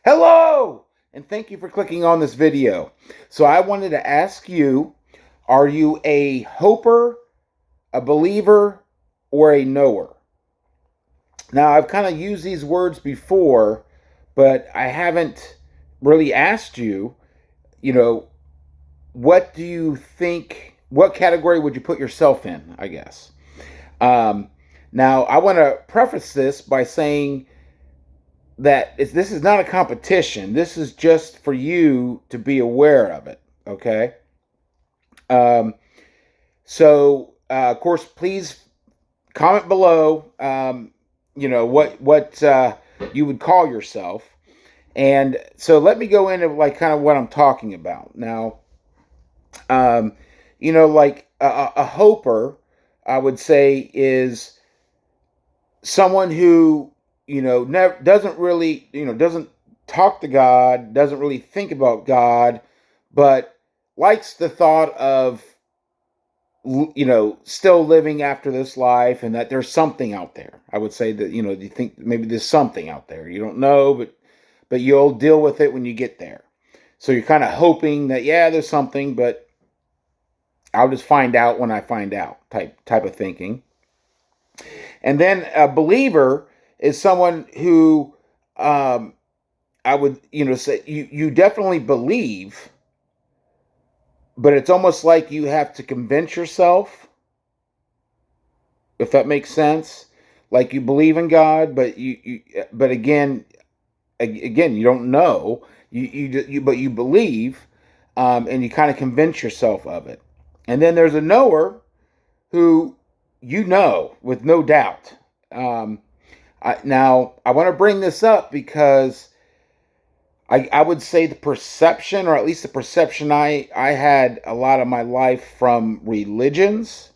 Hello, and thank you for clicking on this video. So I wanted to ask you, are you a hoper, a believer, or a knower? Now, I've kind of used these words before, but I haven't really asked you, you know, what do you think, what category would you put yourself in, I guess. Um, Now, I want to preface this by saying that this is not a competition. This is just for you to be aware of it. Okay. Um, of course, please comment below. What you would call yourself, and so let me go into like kind of what I'm talking about now. Um, like a hoper, I would say is someone who never doesn't really doesn't talk to God, doesn't really think about God, but likes the thought of still living after this life and that there's something out there. I would say that you think maybe there's something out there. You don't know, but you'll deal with it when you get there. So you're kind of hoping that yeah, there's something, but I'll just find out when I find out type of thinking. And then a believer is someone who I would, say you definitely believe, but it's almost like you have to convince yourself, if that makes sense. Like you believe in God, but but again, you don't know. But you believe, and you kind of convince yourself of it. And then there's a knower who with no doubt. Now, I want to bring this up because I would say the perception, or at least the perception I had a lot of my life from religions,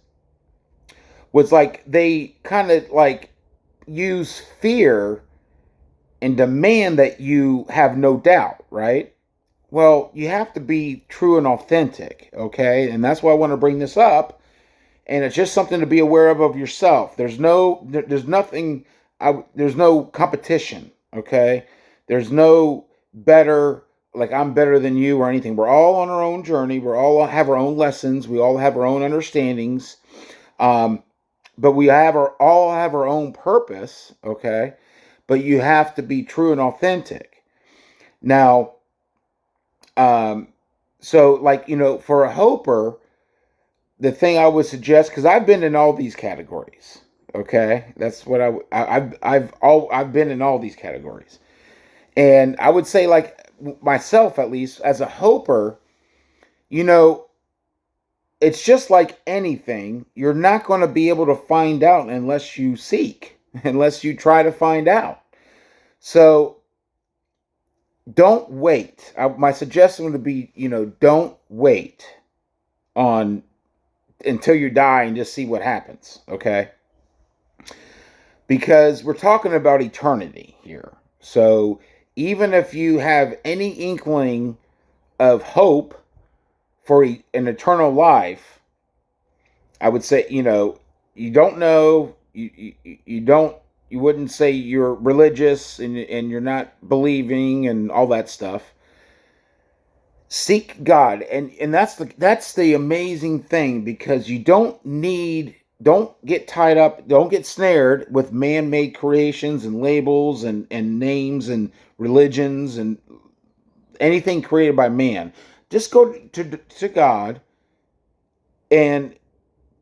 was like they kind of like use fear and demand that you have no doubt, right? Well, you have to be true and authentic, okay? And that's why I want to bring this up. And it's just something to be aware of yourself. There's nothing, there's no competition, okay? There's no better, like I'm better than you or anything. We're all on our own journey. We all have our own lessons. We all have our own understandings. But all have our own purpose, okay? But you have to be true and authentic. Now, so like, for a hoper, the thing I would suggest, because I've been in all these categories. Okay, that's what I've been in all these categories, and I would say like myself at least as a hoper, you know, it's just like anything. You're not going to be able to find out unless you seek, unless you try to find out. So don't wait. My suggestion would be, don't wait on until you die and just see what happens, okay? Because we're talking about eternity here. So even if you have any inkling of hope for an eternal life, I would say, you don't know, you don't, you wouldn't say you're religious and you're not believing and all that stuff. Seek God, and that's the amazing thing, because you don't get tied up, don't get snared with man-made creations and labels and names and religions and anything created by man. Just go to God and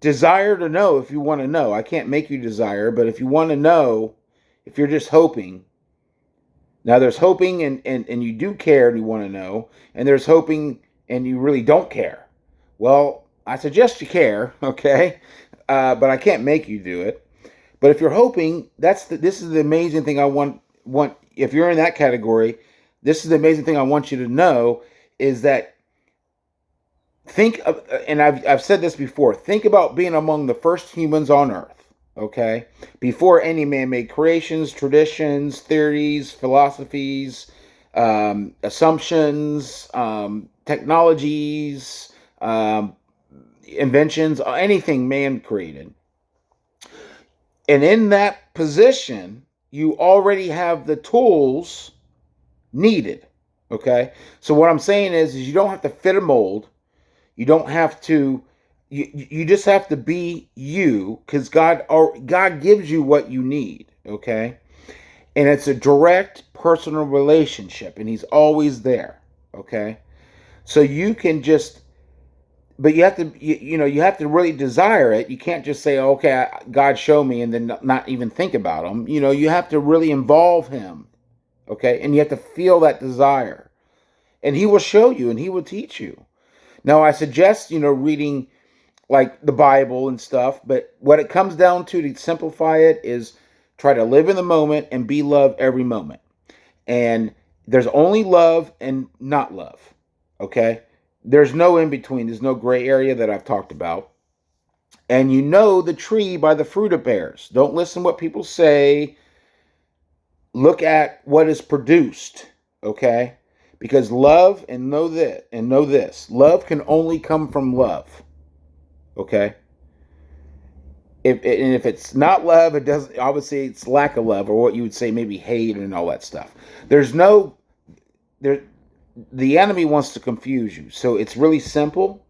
desire to know if you want to know. I can't make you desire, but if you want to know, if you're just hoping. Now there's hoping and you do care and you want to know, and there's hoping and you really don't care. Well, I suggest you care, okay? But I can't make you do it. But if you're hoping, this is the amazing thing I want. If you're in that category, this is the amazing thing I want you to know is that think of, and I've said this before. Think about being among the first humans on Earth. Okay, before any man-made creations, traditions, theories, philosophies, assumptions, technologies, inventions, anything man created. And in that position, you already have the tools needed. Okay? So what I'm saying is you don't have to fit a mold. You don't have to you just have to be you, because God gives you what you need, okay? And it's a direct personal relationship, and he's always there, okay? So you can just, but you have to you have to really desire it. You can't just say, okay, God show me, and then not even think about him. You have to really involve him, okay? And you have to feel that desire, and he will show you, and he will teach you. Now I suggest reading like the Bible and stuff, but what it comes down to simplify it, is try to live in the moment and be love every moment. And there's only love and not love. Okay? There's no in between. There's no gray area that I've talked about. And you know the tree by the fruit it bears. Don't listen to what people say. Look at what is produced. Okay? Because love, and know this, love can only come from love. Okay? If it's not love, it doesn't. Obviously, it's lack of love, or what you would say maybe hate and all that stuff. There's no there. The enemy wants to confuse you, so it's really simple.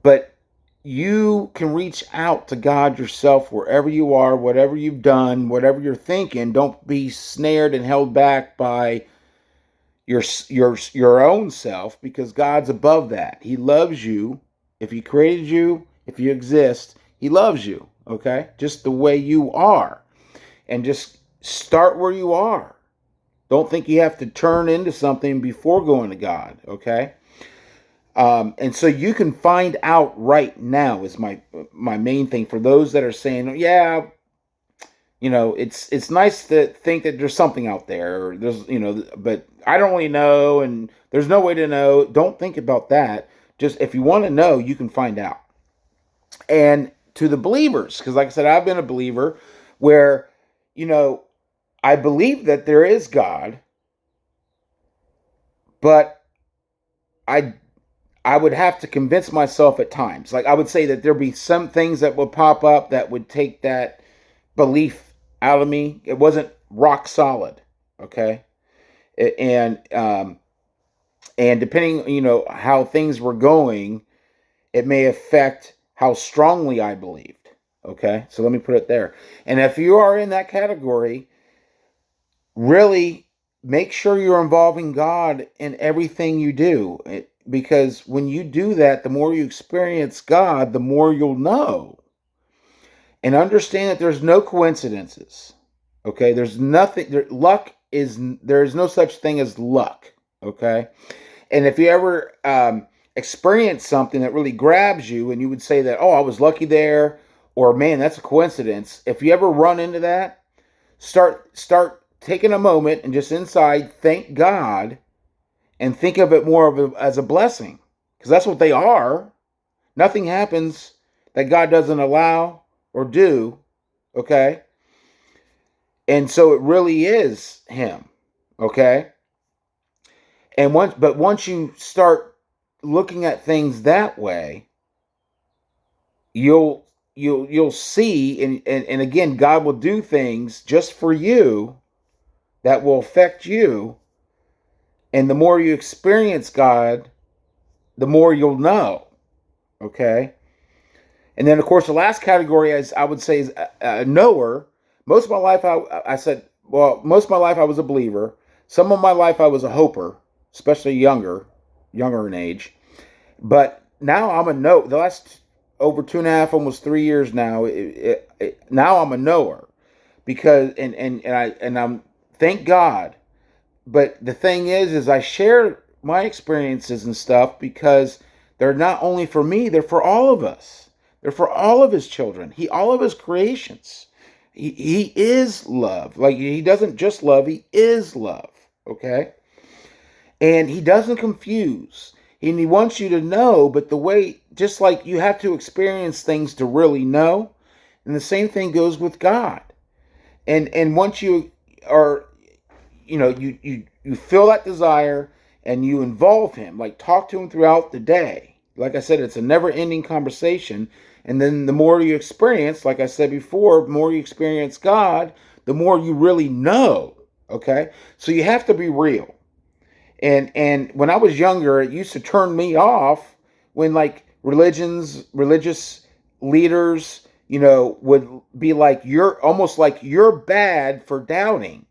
But you can reach out to God yourself wherever you are, whatever you've done, whatever you're thinking. Don't be snared and held back by your own self, because God's above that. He loves you. If he created you, if you exist, he loves you, okay? Just the way you are. And just start where you are. Don't think you have to turn into something before going to God, okay? And so you can find out right now is my main thing for those that are saying, yeah, it's nice to think that there's something out there. Or there's, but I don't really know, and there's no way to know. Don't think about that. Just if you want to know, you can find out. And to the believers, because like I said, I've been a believer where, I believe that there is God, but I would have to convince myself at times. Like I would say that there'd be some things that would pop up that would take that belief out of me. It wasn't rock solid, okay? And depending, how things were going, it may affect how strongly I believed. Okay, so let me put it there. And if you are in that category, really make sure you're involving God in everything you do. Because when you do that, the more you experience God, the more you'll know. And understand that there's no coincidences. Okay, there's nothing. There is no such thing as luck. Okay, and if you ever experience something that really grabs you, and you would say that, oh, I was lucky there, or man, that's a coincidence. If you ever run into that, start taking a moment and just inside thank God, and think of it more as a blessing, because that's what they are. Nothing happens that God doesn't allow or do. Okay, and so it really is Him. Okay, and once you start looking at things that way, you'll see, and again, God will do things just for you that will affect you. And the more you experience God, the more you'll know. Okay, and then of course the last category, as I would say, is a knower. Most of my life, most of my life I was a believer. Some of my life I was a hoper, especially younger in age. But now I'm a know. The last over 2.5, almost 3 years now. Now I'm a knower, because I'm thank God. But the thing is I share my experiences and stuff, because they're not only for me; they're for all of us. They're for all of His children. All of His creations. He is love. Like He doesn't just love; He is love. Okay, and He doesn't confuse. And He wants you to know, but the way, just like you have to experience things to really know, and the same thing goes with God. And once you are, you feel that desire, and you involve Him, like talk to Him throughout the day. Like I said, it's a never-ending conversation. And then the more you experience, like I said before, the more you experience God, the more you really know. Okay? So you have to be real. And when I was younger, it used to turn me off when like religious leaders, would be like, you're almost like you're bad for doubting.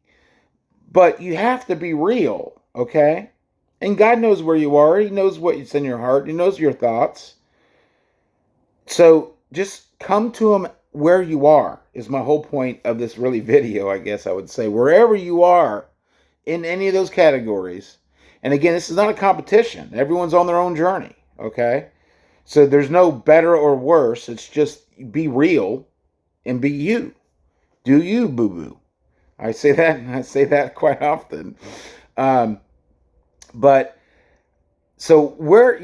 But you have to be real, okay? And God knows where you are. He knows what's in your heart. He knows your thoughts. So just come to him where you are is my whole point of this really video, I guess I would say. Wherever you are in any of those categories. And again, this is not a competition. Everyone's on their own journey, okay? So there's no better or worse. It's just be real and be you. Do you, boo-boo. I say that quite often. Um, but so where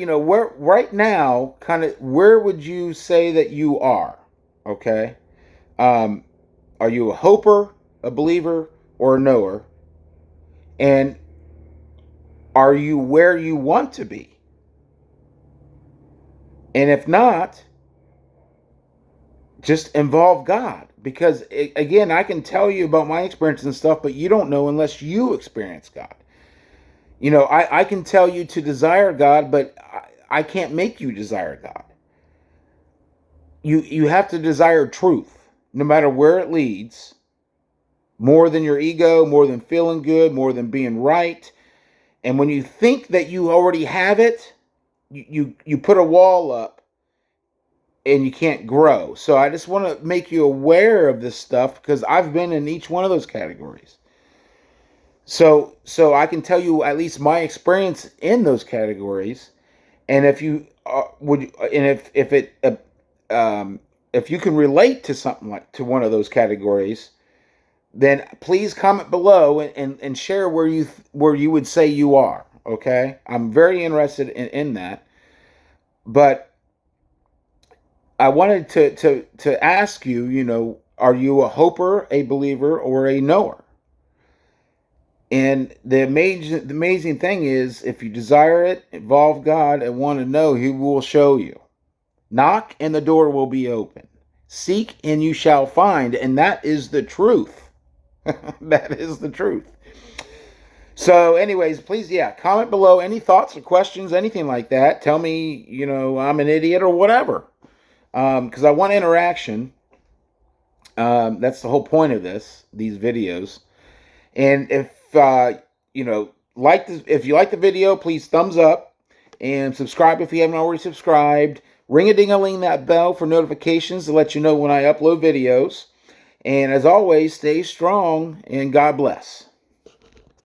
right now, kind of where would you say that you are? Okay. Um, are you a hoper, a believer, or a knower? And are you where you want to be? And if not, just involve God. Because again, I can tell you about my experience and stuff, but you don't know unless you experience God. I can tell you to desire God, but I can't make you desire God. You have to desire truth, no matter where it leads, more than your ego, more than feeling good, more than being right. And when you think that you already have it, you put a wall up and you can't grow. So I just want to make you aware of this stuff because I've been in each one of those categories. So I can tell you at least my experience in those categories. And if you would, and um, if you can relate to something like to one of those categories, then please comment below and share where you would say you are. Okay, I'm very interested in that. But I wanted to ask you, are you a hoper, a believer, or a knower? And the amazing thing is, if you desire it, involve God, and want to know, He will show you. Knock, and the door will be open. Seek, and you shall find. And that is the truth. That is the truth. So, anyways, please, yeah, comment below any thoughts or questions, anything like that. Tell me, I'm an idiot or whatever. Because I want interaction. That's the whole point of these videos. And if if you like the video, please thumbs up and subscribe if you haven't already subscribed. Ring a ding a ling that bell for notifications to let you know when I upload videos. And as always, stay strong and God bless.